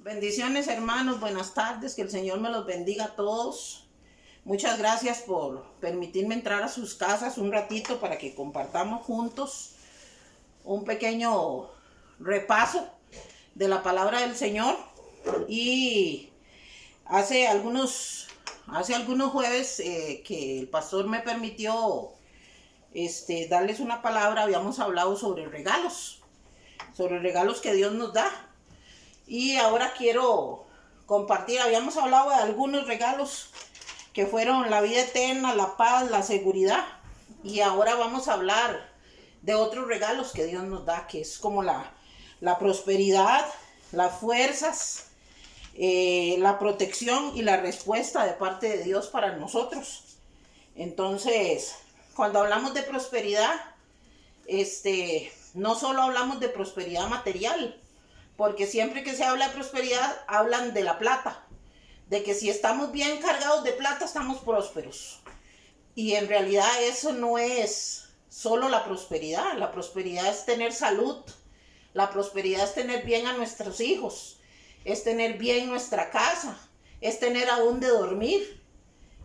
Bendiciones, hermanos, buenas tardes, que el Señor me los bendiga a todos. Muchas gracias por permitirme entrar a sus casas un ratito para que compartamos juntos un pequeño repaso de la palabra del Señor. Y hace algunos jueves que el pastor me permitió darles una palabra. Habíamos hablado sobre regalos que Dios nos da. Y ahora quiero compartir, habíamos hablado de algunos regalos que fueron la vida eterna, la paz, la seguridad. Y ahora vamos a hablar de otros regalos que Dios nos da, que es como la prosperidad, las fuerzas, la protección y la respuesta de parte de Dios para nosotros. Entonces, cuando hablamos de prosperidad, no solo hablamos de prosperidad material, porque siempre que se habla de prosperidad, hablan de la plata, de que si estamos bien cargados de plata, estamos prósperos. Y en realidad eso no es solo la prosperidad es tener salud, la prosperidad es tener bien a nuestros hijos, es tener bien nuestra casa, es tener a dónde dormir.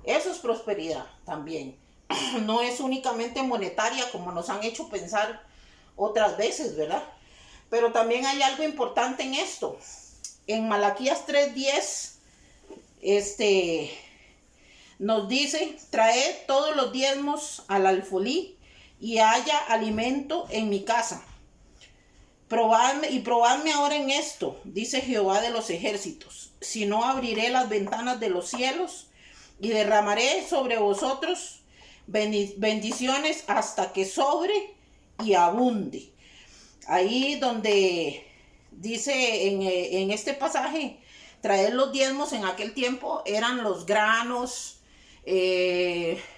Eso es prosperidad también. No es únicamente monetaria como nos han hecho pensar otras veces, ¿verdad? Pero también hay algo importante en esto. En Malaquías 3:10, nos dice: traed todos los diezmos al alfolí y haya alimento en mi casa. Probadme ahora en esto, dice Jehová de los ejércitos, si no abriré las ventanas de los cielos y derramaré sobre vosotros bendiciones hasta que sobre y abunde. Ahí donde dice en este pasaje, traer los diezmos en aquel tiempo eran los granos,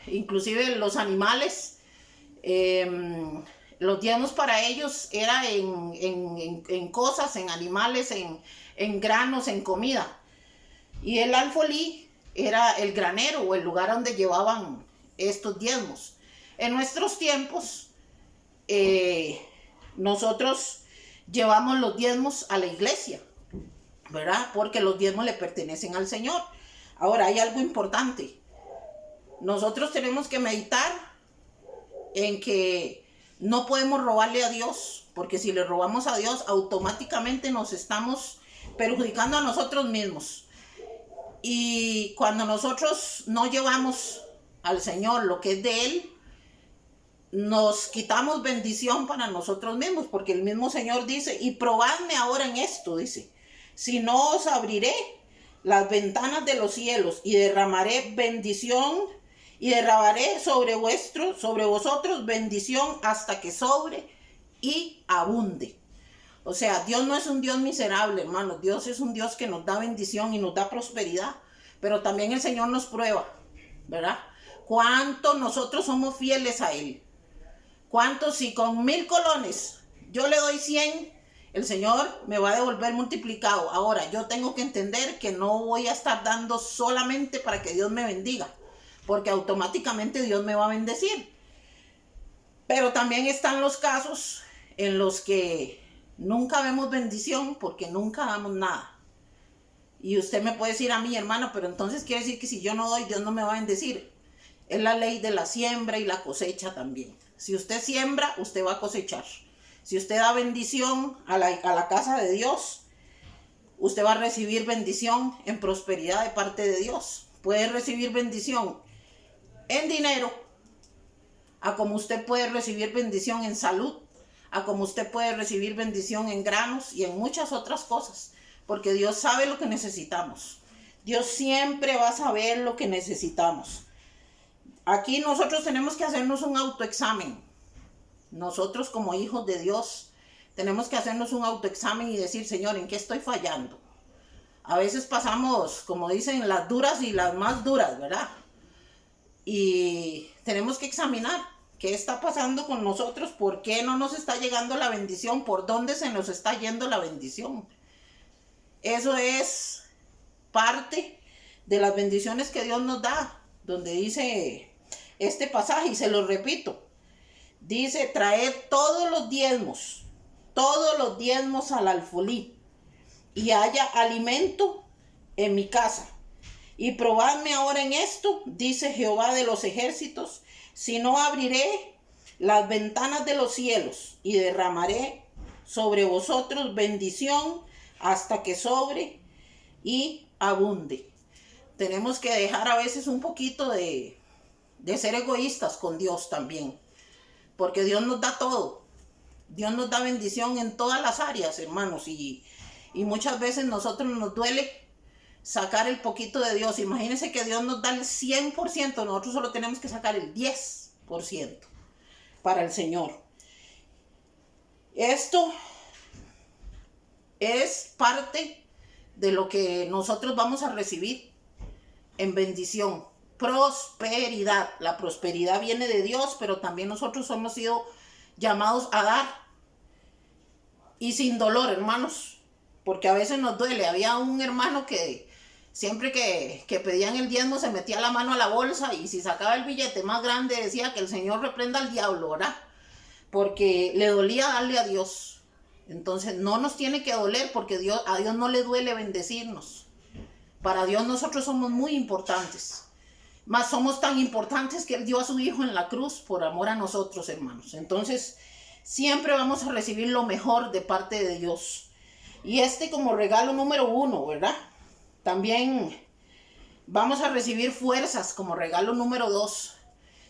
inclusive los animales. Los diezmos para ellos era en cosas, en animales, en granos, en comida. Y el alfolí era el granero o el lugar donde llevaban estos diezmos. En nuestros tiempos, nosotros llevamos los diezmos a la iglesia, ¿verdad? Porque los diezmos le pertenecen al Señor. Ahora, hay algo importante. Nosotros tenemos que meditar en que no podemos robarle a Dios, porque si le robamos a Dios, automáticamente nos estamos perjudicando a nosotros mismos. Y cuando nosotros no llevamos al Señor lo que es de Él, nos quitamos bendición para nosotros mismos, porque el mismo Señor dice: y probadme ahora en esto, dice, si no os abriré las ventanas de los cielos y derramaré bendición y derramaré sobre vosotros bendición hasta que sobre y abunde. O sea, Dios no es un Dios miserable, hermanos. Dios es un Dios que nos da bendición y nos da prosperidad, pero también el Señor nos prueba, ¿verdad? Cuánto nosotros somos fieles a Él. ¿Cuánto? Si con 1000 colones yo le doy 100, el Señor me va a devolver multiplicado. Ahora, yo tengo que entender que no voy a estar dando solamente para que Dios me bendiga, porque automáticamente Dios me va a bendecir. Pero también están los casos en los que nunca vemos bendición porque nunca damos nada. Y usted me puede decir a mí, hermano, pero entonces quiere decir que si yo no doy, Dios no me va a bendecir. Es la ley de la siembra y la cosecha también. Si usted siembra, usted va a cosechar. Si usted da bendición a la casa de Dios, usted va a recibir bendición en prosperidad de parte de Dios. Puede recibir bendición en dinero, a como usted puede recibir bendición en salud, a como usted puede recibir bendición en granos y en muchas otras cosas, porque Dios sabe lo que necesitamos. Dios siempre va a saber lo que necesitamos. Aquí nosotros tenemos que hacernos un autoexamen. Nosotros como hijos de Dios tenemos que hacernos un autoexamen y decir: Señor, ¿en qué estoy fallando? A veces pasamos, como dicen, las duras y las más duras, ¿verdad? Y tenemos que examinar qué está pasando con nosotros, por qué no nos está llegando la bendición, por dónde se nos está yendo la bendición. Eso es parte de las bendiciones que Dios nos da, donde dice este pasaje, y se lo repito, dice: traed todos los diezmos al alfolí y haya alimento en mi casa. Y probadme ahora en esto, dice Jehová de los ejércitos, si no abriré las ventanas de los cielos y derramaré sobre vosotros bendición hasta que sobre y abunde. Tenemos que dejar a veces un poquito de ser egoístas con Dios también, porque Dios nos da todo. Dios nos da bendición en todas las áreas, hermanos, y muchas veces nosotros nos duele sacar el poquito de Dios. Imagínense que Dios nos da el 100%, nosotros solo tenemos que sacar el 10% para el Señor. Esto es parte de lo que nosotros vamos a recibir en bendición. Prosperidad. La prosperidad viene de Dios, pero también nosotros hemos sido llamados a dar. Y sin dolor, hermanos, porque a veces nos duele. Había un hermano que siempre que pedían el diezmo se metía la mano a la bolsa y si sacaba el billete más grande decía que el Señor reprenda al diablo, ¿verdad? Porque le dolía darle a Dios. Entonces no nos tiene que doler porque a Dios no le duele bendecirnos. Para Dios nosotros somos muy importantes. Más somos tan importantes que Él dio a su Hijo en la cruz por amor a nosotros, hermanos. Entonces siempre vamos a recibir lo mejor de parte de Dios. Y como regalo número 1, ¿verdad? También vamos a recibir fuerzas como regalo número 2.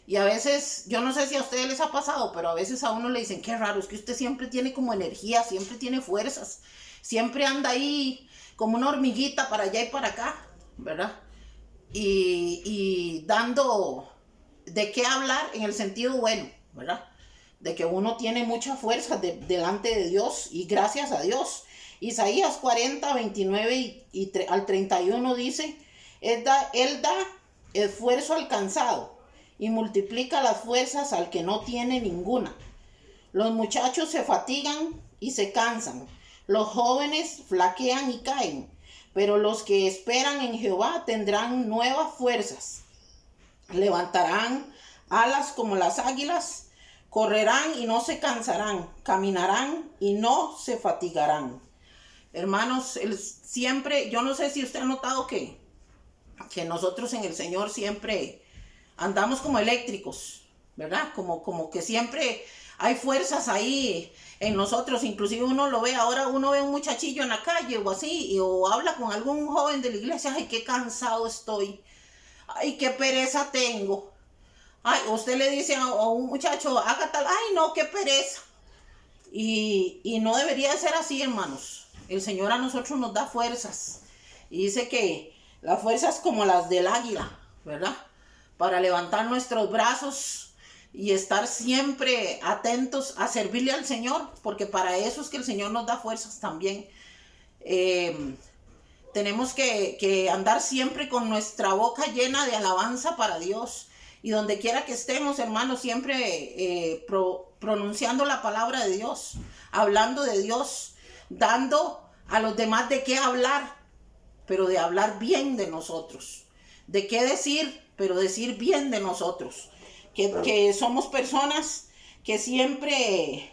Y a veces, yo no sé si a ustedes les ha pasado, pero a veces a uno le dicen, qué raro, es que usted siempre tiene como energía, siempre tiene fuerzas, siempre anda ahí como una hormiguita para allá y para acá, ¿verdad? Y dando de qué hablar en el sentido bueno, ¿verdad? De que uno tiene mucha fuerza delante de Dios y gracias a Dios. Isaías 40, 29 al 31 dice, Él da esfuerzo al cansado y multiplica las fuerzas al que no tiene ninguna. Los muchachos se fatigan y se cansan, los jóvenes flaquean y caen, pero los que esperan en Jehová tendrán nuevas fuerzas. Levantarán alas como las águilas, correrán y no se cansarán, caminarán y no se fatigarán. Hermanos, siempre, yo no sé si usted ha notado que nosotros en el Señor siempre andamos como eléctricos, ¿verdad? Como que siempre hay fuerzas ahí en nosotros, inclusive uno lo ve, ahora uno ve un muchachillo en la calle o así, o habla con algún joven de la iglesia, ay, qué cansado estoy, ay, qué pereza tengo. Ay, usted le dice a un muchacho, haga tal, ay, no, qué pereza. Y no debería ser así, hermanos. El Señor a nosotros nos da fuerzas. Y dice que las fuerzas como las del águila, ¿verdad? Para levantar nuestros brazos y estar siempre atentos a servirle al Señor, porque para eso es que el Señor nos da fuerzas también. Tenemos que andar siempre con nuestra boca llena de alabanza para Dios. Y donde quiera que estemos, hermanos, siempre pronunciando la palabra de Dios, hablando de Dios, dando a los demás de qué hablar, pero de hablar bien de nosotros. De qué decir, pero decir bien de nosotros. Que somos personas que siempre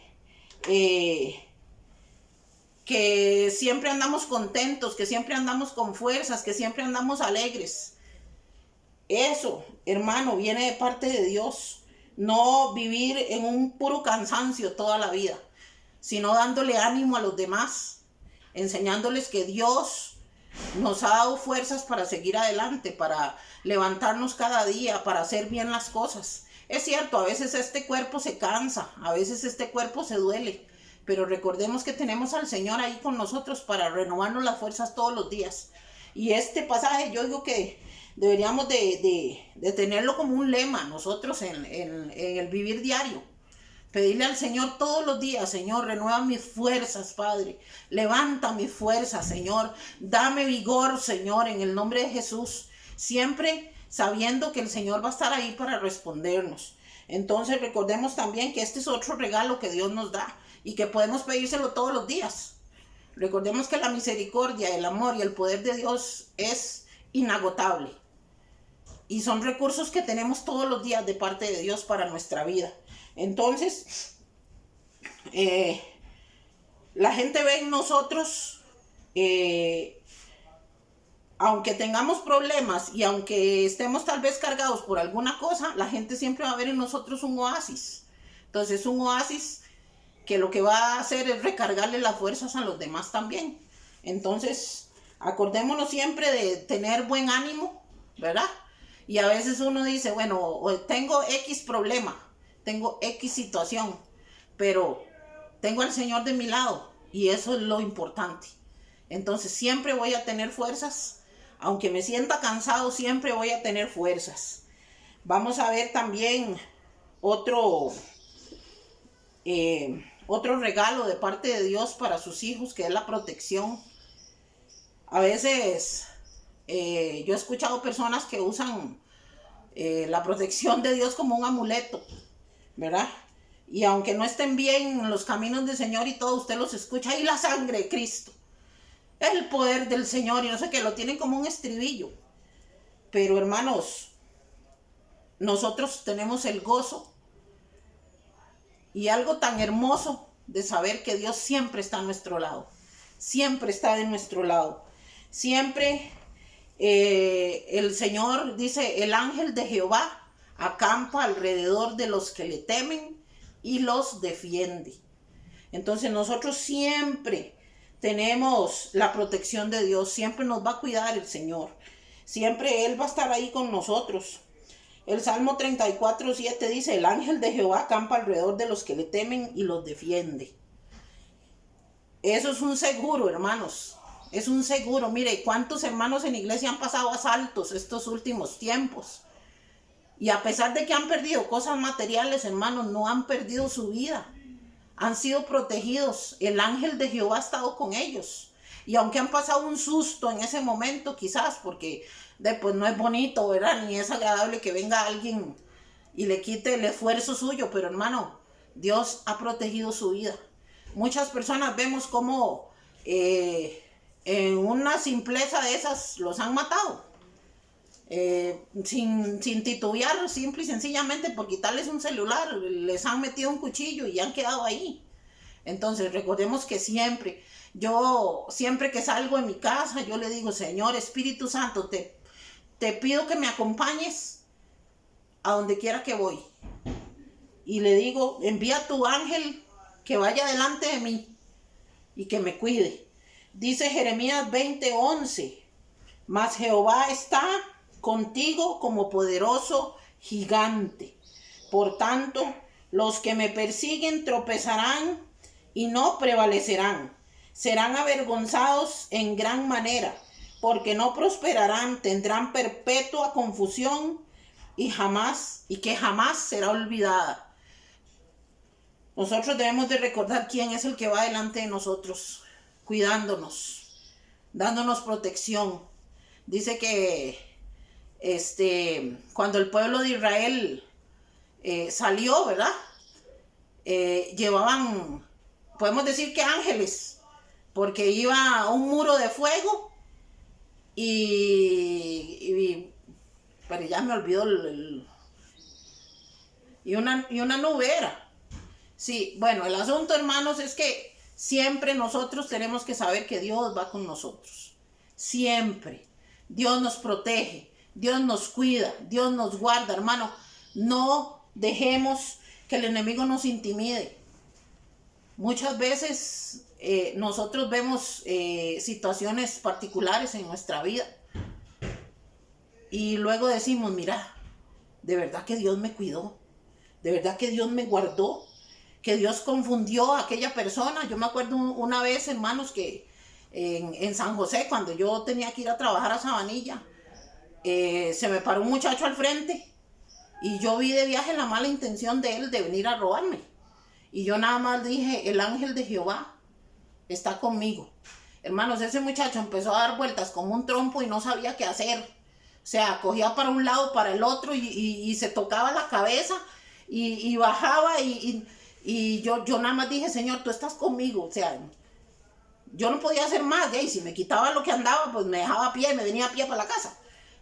andamos contentos, que siempre andamos con fuerzas, que siempre andamos alegres. Eso, hermano, viene de parte de Dios. No vivir en un puro cansancio toda la vida, sino dándole ánimo a los demás, enseñándoles que Dios nos ha dado fuerzas para seguir adelante, para levantarnos cada día, para hacer bien las cosas. Es cierto, a veces este cuerpo se cansa, a veces este cuerpo se duele, pero recordemos que tenemos al Señor ahí con nosotros para renovarnos las fuerzas todos los días. Y este pasaje yo digo que deberíamos de tenerlo como un lema nosotros en el vivir diario. Pedirle al Señor todos los días, Señor, renueva mis fuerzas, Padre. Levanta mis fuerzas, Señor. Dame vigor, Señor, en el nombre de Jesús. Siempre sabiendo que el Señor va a estar ahí para respondernos. Entonces recordemos también que este es otro regalo que Dios nos da y que podemos pedírselo todos los días. Recordemos que la misericordia, el amor y el poder de Dios es inagotable. Y son recursos que tenemos todos los días de parte de Dios para nuestra vida. Entonces, la gente ve en nosotros eh, aunque tengamos problemas y aunque estemos tal vez cargados por alguna cosa, la gente siempre va a ver en nosotros un oasis. Entonces, un oasis que lo que va a hacer es recargarle las fuerzas a los demás también. Entonces, acordémonos siempre de tener buen ánimo, ¿verdad? Y a veces uno dice, bueno, tengo X problema, tengo X situación, pero tengo al Señor de mi lado y eso es lo importante. Entonces, siempre voy a tener fuerzas. Aunque me sienta cansado, siempre voy a tener fuerzas. Vamos a ver también otro regalo de parte de Dios para sus hijos, que es la protección. A veces yo he escuchado personas que usan la protección de Dios como un amuleto, ¿verdad? Y aunque no estén bien en los caminos del Señor y todo, usted los escucha, y la sangre de Cristo, el poder del Señor, y no sé qué, lo tienen como un estribillo. Pero hermanos, nosotros tenemos el gozo y algo tan hermoso de saber que Dios siempre está a nuestro lado, siempre está de nuestro lado, siempre el Señor dice, el ángel de Jehová acampa alrededor de los que le temen y los defiende. Entonces nosotros siempre tenemos la protección de Dios, siempre nos va a cuidar el Señor, siempre Él va a estar ahí con nosotros. El Salmo 34:7 dice, el ángel de Jehová acampa alrededor de los que le temen y los defiende. Eso es un seguro, hermanos, es un seguro. Mire, ¿cuántos hermanos en iglesia han pasado asaltos estos últimos tiempos? Y a pesar de que han perdido cosas materiales, hermanos, no han perdido su vida. Han sido protegidos. El ángel de Jehová ha estado con ellos. Y aunque han pasado un susto en ese momento, quizás, porque pues no es bonito, ¿verdad? Ni es agradable que venga alguien y le quite el esfuerzo suyo. Pero hermano, Dios ha protegido su vida. Muchas personas vemos cómo en una simpleza de esas los han matado. Sin titubear, simple y sencillamente por quitarles un celular, les han metido un cuchillo y han quedado ahí. Entonces recordemos que siempre que salgo de mi casa, yo le digo, Señor Espíritu Santo, te pido que me acompañes a donde quiera que voy. Y le digo, envía tu ángel que vaya delante de mí y que me cuide. Dice Jeremías 20:11, mas Jehová está contigo como poderoso gigante. Por tanto, los que me persiguen tropezarán y no prevalecerán. Serán avergonzados en gran manera, porque no prosperarán, tendrán perpetua confusión y que jamás será olvidada. Nosotros debemos de recordar quién es el que va delante de nosotros, cuidándonos, dándonos protección. Dice que cuando el pueblo de Israel salió, ¿verdad? Llevaban, podemos decir que ángeles, porque iba a un muro de fuego pero ya me olvidó y una nube era. Sí, bueno, el asunto, hermanos, es que siempre nosotros tenemos que saber que Dios va con nosotros. Siempre. Dios nos protege, Dios nos cuida, Dios nos guarda, hermano. No dejemos que el enemigo nos intimide. Muchas veces nosotros vemos situaciones particulares en nuestra vida y luego decimos, mira, de verdad que Dios me cuidó, de verdad que Dios me guardó, que Dios confundió a aquella persona. Yo me acuerdo una vez, hermanos, que en San José, cuando yo tenía que ir a trabajar a Sabanilla, se me paró un muchacho al frente y yo vi de viaje la mala intención de él de venir a robarme. Y yo nada más dije, el ángel de Jehová está conmigo. Hermanos, ese muchacho empezó a dar vueltas como un trompo y no sabía qué hacer. O sea, cogía para un lado, para el otro y se tocaba la cabeza y bajaba y yo nada más dije, Señor, tú estás conmigo. O sea, yo no podía hacer más, y si me quitaba lo que andaba, pues me dejaba a pie, me venía a pie para la casa.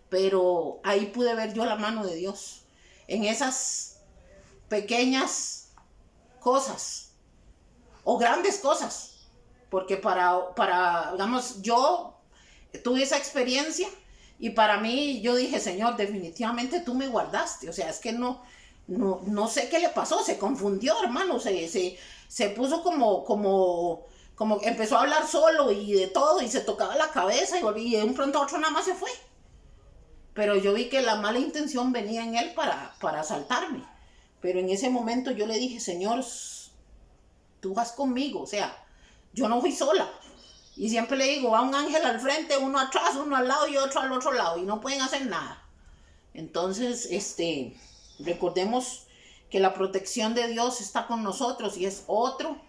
Pero ahí pude ver yo la mano de Dios en esas pequeñas cosas o grandes cosas, porque digamos, yo tuve esa experiencia y para mí yo dije, Señor, definitivamente tú me guardaste, o sea, es que no sé qué le pasó, se confundió, hermano, se puso como empezó a hablar solo y de todo y se tocaba la cabeza y de un pronto a otro nada más se fue. Pero yo vi que la mala intención venía en él para asaltarme. Pero en ese momento yo le dije, Señor, tú vas conmigo, o sea, yo no fui sola. Y siempre le digo, va un ángel al frente, uno atrás, uno al lado y otro al otro lado, y no pueden hacer nada. Entonces, recordemos que la protección de Dios está con nosotros y es otro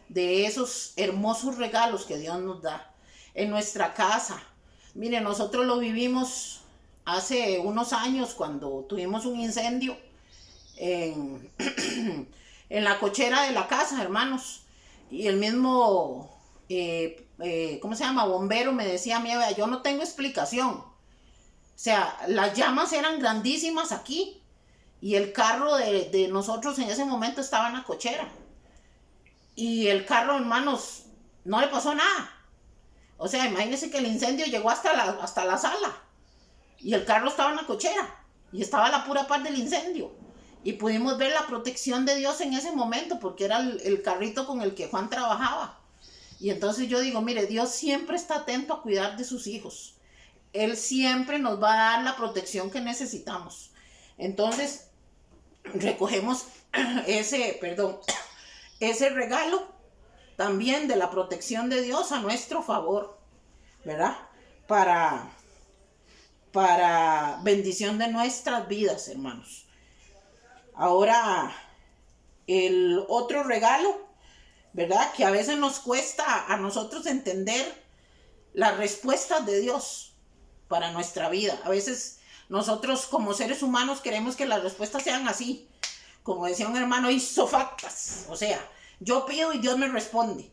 de esos hermosos regalos que Dios nos da en nuestra casa. Mire, nosotros lo vivimos hace unos años cuando tuvimos un incendio en, en la cochera de la casa, hermanos. Y el mismo, ¿cómo se llama? Bombero me decía a mí, vea, yo no tengo explicación. O sea, las llamas eran grandísimas aquí y el carro de nosotros en ese momento estaba en la cochera. Y el carro, hermanos, no le pasó nada. O sea, imagínense que el incendio llegó hasta la sala. Y el carro estaba en la cochera. Y estaba a la pura par del incendio. Y pudimos ver la protección de Dios en ese momento, porque era el carrito con el que Juan trabajaba. Y entonces yo digo, mire, Dios siempre está atento a cuidar de sus hijos. Él siempre nos va a dar la protección que necesitamos. Entonces, recogemos ese regalo también de la protección de Dios a nuestro favor, ¿verdad? Para bendición de nuestras vidas, hermanos. Ahora, el otro regalo, ¿verdad? Que a veces nos cuesta a nosotros entender las respuestas de Dios para nuestra vida. A veces nosotros como seres humanos queremos que las respuestas sean así, como decía un hermano, isofactas. O sea, yo pido y Dios me responde.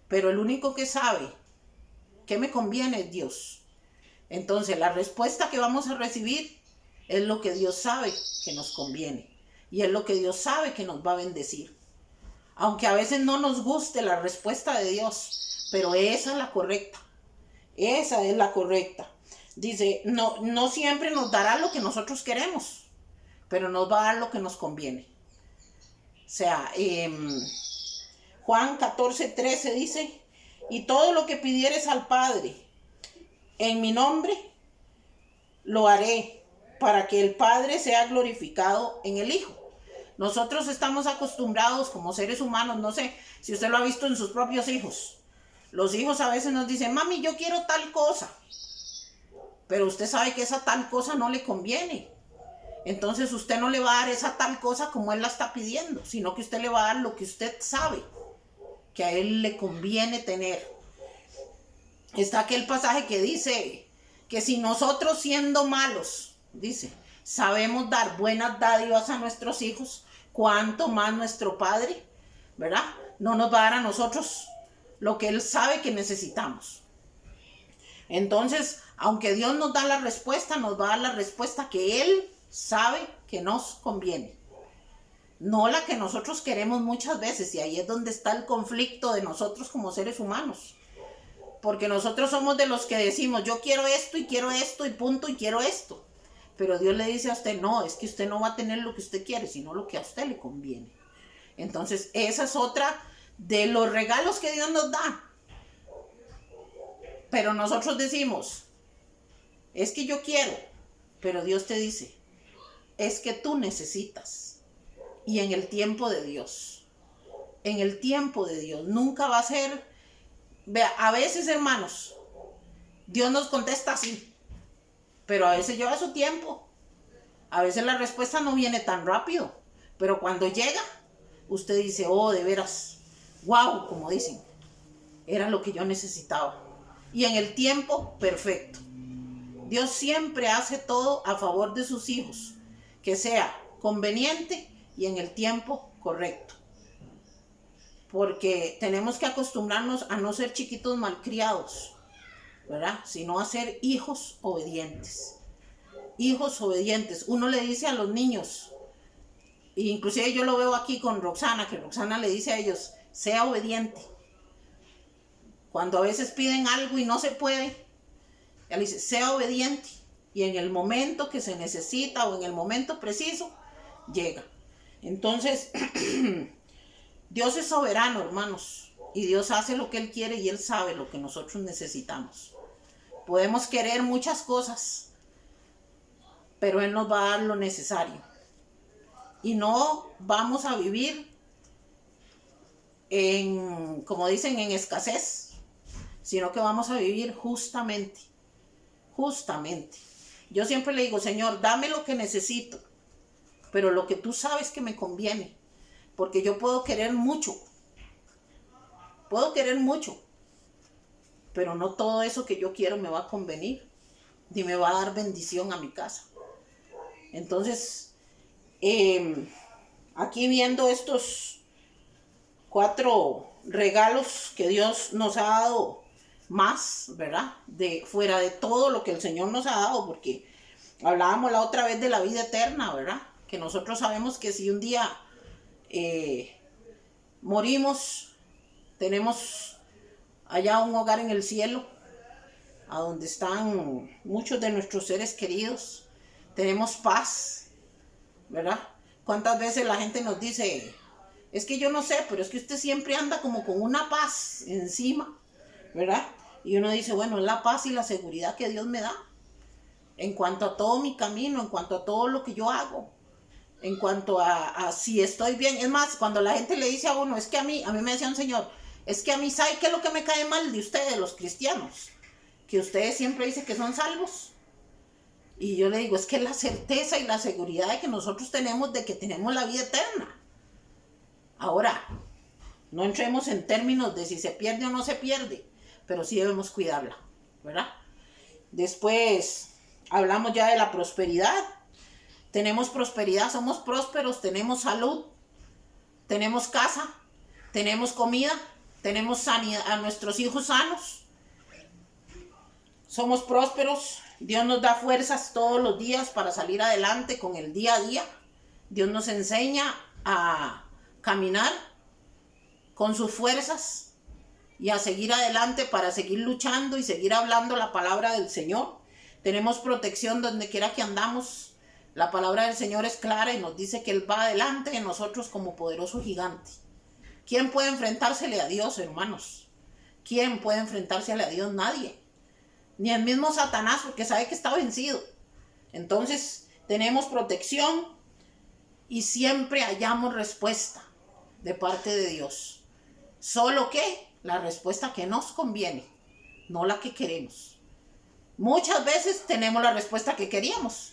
Pero el único que sabe qué me conviene es Dios. Entonces, la respuesta que vamos a recibir es lo que Dios sabe que nos conviene. Y es lo que Dios sabe que nos va a bendecir. Aunque a veces no nos guste la respuesta de Dios, pero esa es la correcta. Esa es la correcta. Dice, no siempre nos dará lo que nosotros queremos, pero nos va a dar lo que nos conviene. O sea, Juan 14:13 dice, y todo lo que pidieres al Padre en mi nombre, lo haré para que el Padre sea glorificado en el Hijo. Nosotros estamos acostumbrados como seres humanos, no sé si usted lo ha visto en sus propios hijos. Los hijos a veces nos dicen, mami, yo quiero tal cosa. Pero usted sabe que esa tal cosa no le conviene. Entonces usted no le va a dar esa tal cosa como él la está pidiendo, sino que usted le va a dar lo que usted sabe que a él le conviene tener. Está aquel pasaje que dice que si nosotros siendo malos, dice, sabemos dar buenas dádivas a nuestros hijos, cuánto más nuestro Padre, ¿verdad? No nos va a dar a nosotros lo que Él sabe que necesitamos. Entonces, aunque Dios nos da la respuesta, nos va a dar la respuesta que Él sabe que nos conviene. No la que nosotros queremos muchas veces, y ahí es donde está el conflicto de nosotros como seres humanos. Porque nosotros somos de los que decimos, yo quiero esto y punto y quiero esto. Pero Dios le dice a usted, no, es que usted no va a tener lo que usted quiere, sino lo que a usted le conviene. Entonces, esa es otra de los regalos que Dios nos da. Pero nosotros decimos, es que yo quiero, pero Dios te dice, es que tú necesitas. Y en el tiempo de Dios, nunca va a ser, vea, a veces, hermanos, Dios nos contesta así, pero a veces lleva su tiempo. A veces la respuesta no viene tan rápido, pero cuando llega, usted dice, oh, de veras, wow, como dicen, era lo que yo necesitaba. Y en el tiempo perfecto. Dios siempre hace todo a favor de sus hijos, que sea conveniente y en el tiempo correcto. Porque tenemos que acostumbrarnos a no ser chiquitos malcriados, ¿verdad? Sino a ser hijos obedientes. Hijos obedientes. Uno le dice a los niños, e inclusive yo lo veo aquí con Roxana, que Roxana le dice a ellos, sea obediente. Cuando a veces piden algo y no se puede, Él dice, sea obediente. Y en el momento que se necesita o en el momento preciso, llega. Entonces, Dios es soberano, hermanos. Y Dios hace lo que Él quiere y Él sabe lo que nosotros necesitamos. Podemos querer muchas cosas, pero Él nos va a dar lo necesario. Y no vamos a vivir en, como dicen, en escasez, sino que vamos a vivir justamente. Justamente. Yo siempre le digo, Señor, dame lo que necesito, pero lo que tú sabes que me conviene, porque yo puedo querer mucho, pero no todo eso que yo quiero me va a convenir, ni me va a dar bendición a mi casa. Entonces, aquí viendo estos 4 regalos que Dios nos ha dado, más, ¿verdad? De fuera de todo lo que el Señor nos ha dado, porque hablábamos la otra vez de la vida eterna, ¿verdad? Que nosotros sabemos que si un día morimos, tenemos allá un hogar en el cielo, a donde están muchos de nuestros seres queridos, tenemos paz, ¿verdad? ¿Cuántas veces la gente nos dice, es que yo no sé, pero es que usted siempre anda como con una paz encima, ¿verdad? Y uno dice, bueno, es la paz y la seguridad que Dios me da en cuanto a todo mi camino, en cuanto a todo lo que yo hago, en cuanto a si estoy bien. Es más, cuando la gente le dice a uno, es que a mí me decía un señor, es que a mí, ¿sabe qué es lo que me cae mal de ustedes, los cristianos? Que ustedes siempre dicen que son salvos. Y yo le digo, es que la certeza y la seguridad de que nosotros tenemos de que tenemos la vida eterna. Ahora, no entremos en términos de si se pierde o no se pierde, pero sí debemos cuidarla, ¿verdad? Después hablamos ya de la prosperidad. Tenemos prosperidad, somos prósperos, tenemos salud, tenemos casa, tenemos comida, tenemos sanidad, a nuestros hijos sanos. Somos prósperos, Dios nos da fuerzas todos los días para salir adelante con el día a día. Dios nos enseña a caminar con sus fuerzas y a seguir adelante para seguir luchando y seguir hablando la palabra del Señor. Tenemos protección donde quiera que andamos. La palabra del Señor es clara y nos dice que Él va adelante de nosotros como poderoso gigante. ¿Quién puede enfrentársele a Dios, hermanos? ¿Quién puede enfrentársele a Dios? Nadie. Ni el mismo Satanás, porque sabe que está vencido. Entonces, tenemos protección y siempre hallamos respuesta de parte de Dios. Solo que la respuesta que nos conviene, no la que queremos. Muchas veces tenemos la respuesta que queríamos,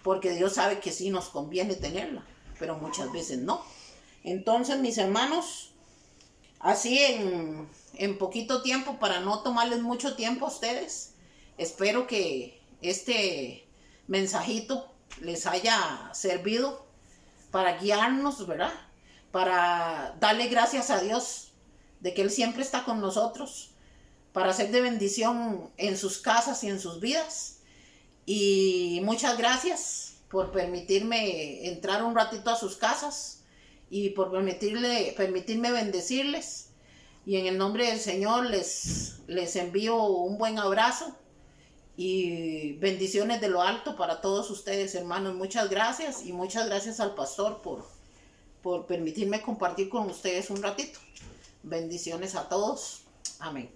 porque Dios sabe que sí nos conviene tenerla, pero muchas veces no. Entonces, mis hermanos, así en poquito tiempo, para no tomarles mucho tiempo a ustedes, espero que este mensajito les haya servido para guiarnos, ¿verdad? Para darle gracias a Dios de que Él siempre está con nosotros, para ser de bendición en sus casas y en sus vidas. Y muchas gracias por permitirme entrar un ratito a sus casas y por permitirme bendecirles. Y en el nombre del Señor les envío un buen abrazo y bendiciones de lo alto para todos ustedes, hermanos. Muchas gracias y muchas gracias al pastor por permitirme compartir con ustedes un ratito. Bendiciones a todos. Amén.